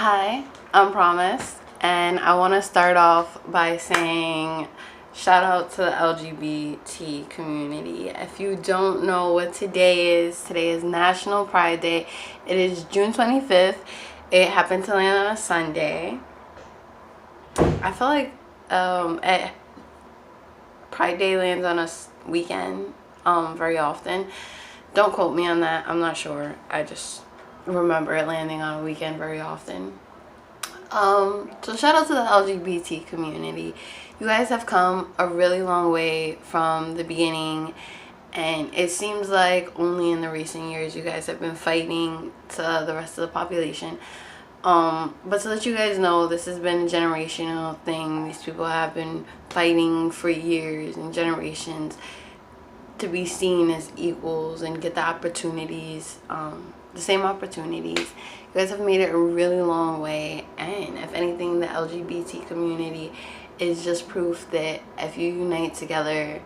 Hi, I'm Promise, and I want to start off by saying shout out to the LGBT community. If you don't know what today is National Pride Day. It is June 25th. It happened to land on a Sunday. I feel like Pride Day lands on a weekend very often. Don't quote me on that. I'm not sure. I just remember it landing on a weekend very often. So shout out to the LGBT community. You guys have come a really long way from the beginning, and it seems like only in the recent years you guys have been fighting to the rest of the population. But to let you guys know, this has been a generational thing. These people have been fighting for years and generations to be seen as equals and get the opportunities, the same opportunities. You guys have made it a really long way, and if anything, the LGBT community is just proof that if you unite together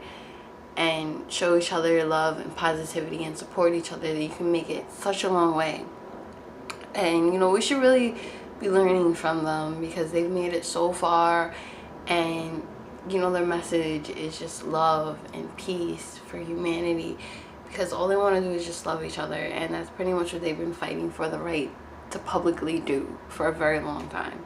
and show each other love and positivity and support each other, that you can make it such a long way. And you know, we should really be learning from them because they've made it so far, and you know, their message is just love and peace for humanity, because all they want to do is just love each other, and that's pretty much what they've been fighting for the right to publicly do for a very long time.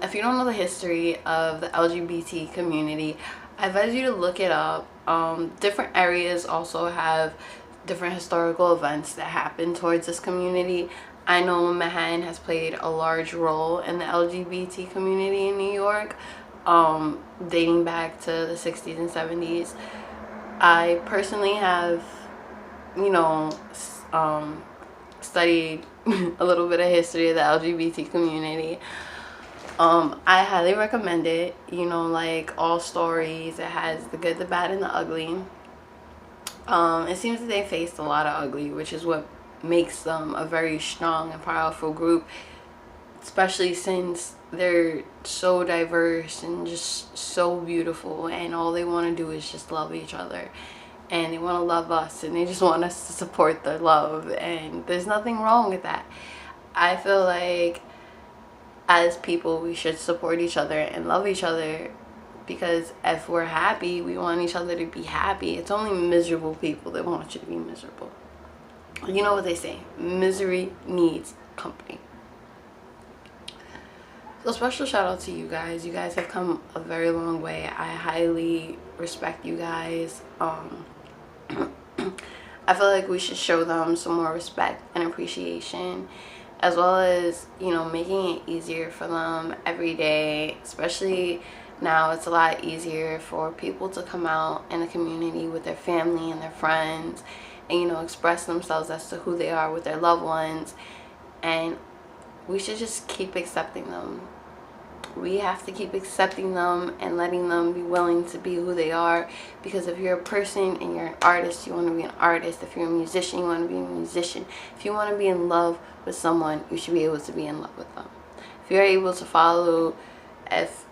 If you don't know the history of the LGBT community, I advise you to look it up. Different areas also have different historical events that happen towards this community. I know Manhattan has played a large role in the LGBT community in New York, dating back to the 60s and 70s. I personally have, you know, studied a little bit of history of the LGBT community. I highly recommend it. You know, like all stories, it has the good, the bad, and the ugly. It seems that they faced a lot of ugly, which is what makes them a very strong and powerful group, especially since they're so diverse and just so beautiful, and all they want to do is just love each other, and they want to love us, and they just want us to support their love, and there's nothing wrong with that. I feel like as people we should support each other and love each other, because if we're happy, we want each other to be happy. It's only miserable people that want you to be miserable. You know what they say, misery needs company. So special shout out to you guys. You guys have come a very long way. I highly respect you guys. I feel like we should show them some more respect and appreciation, as well as, you know, making it easier for them every day. Especially now, it's a lot easier for people to come out in the community with their family and their friends, and, you know, express themselves as to who they are with their loved ones. And we should just keep accepting them. We have to keep accepting them and letting them be willing to be who they are, because if you're a person and you're an artist, you want to be an artist. If you're a musician, you want to be a musician. If you want to be in love with someone, you should be able to be in love with them. If you're able to follow, if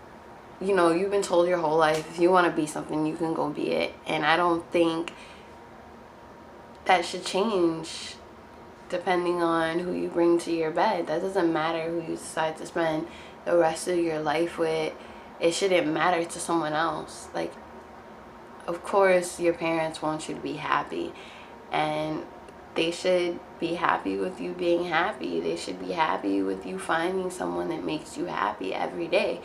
you know, you've been told your whole life, if you want to be something, you can go be it. And I don't think that should change depending on who you bring to your bed. That doesn't matter who you decide to spend the rest of your life with. It shouldn't matter to someone else. Like, of course your parents want you to be happy, and they should be happy with you being happy. They should be happy with you finding someone that makes you happy every day,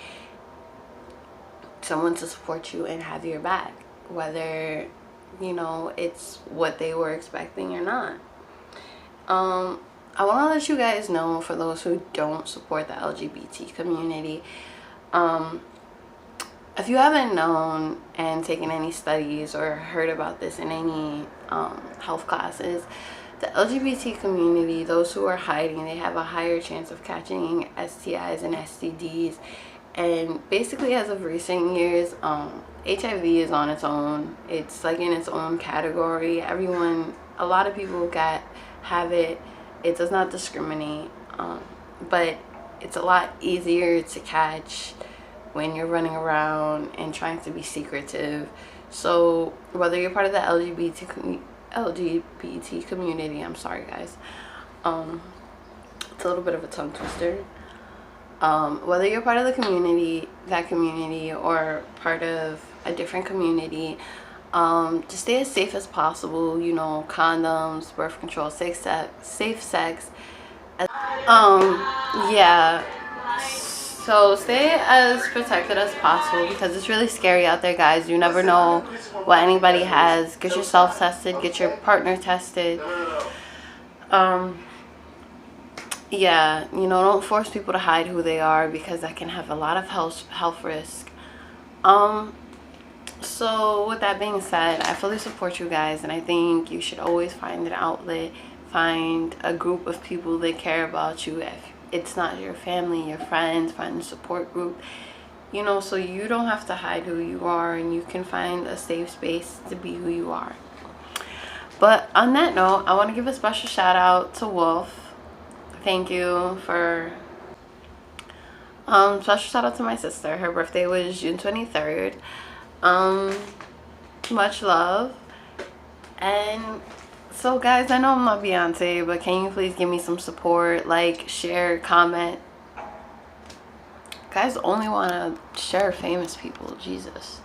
someone to support you and have your back, whether, you know, it's what they were expecting or not. I want to let you guys know, for those who don't support the LGBT community, if you haven't known and taken any studies or heard about this in any health classes, the LGBT community, those who are hiding, they have a higher chance of catching STIs and STDs. And basically, as of recent years, HIV is on its own. It's like in its own category. Everyone, a lot of people have it. It does not discriminate, but it's a lot easier to catch when you're running around and trying to be secretive. So whether you're part of the LGBT community, I'm sorry guys, It's a little bit of a tongue twister. Whether you're part of the community, that community, or part of a different community, just stay as safe as possible. You know, condoms, birth control, safe sex. Yeah. So stay as protected as possible because it's really scary out there, guys. You never know what anybody has. Get yourself tested. Get your partner tested. Yeah, you know, don't force people to hide who they are because that can have a lot of health risk. So with that being said, I fully support you guys, and I think you should always find an outlet, find a group of people that care about you. If it's not your family, your friends, find a support group, you know, so you don't have to hide who you are and you can find a safe space to be who you are. But on that note, I want to give a special shout out to Wolf. Thank you for special shout out to my sister. Her birthday was June 23rd. Much love. And so guys, I know I'm not Beyonce, but can you please give me some support? Like, share, comment. Guys only want to share famous people. Jesus.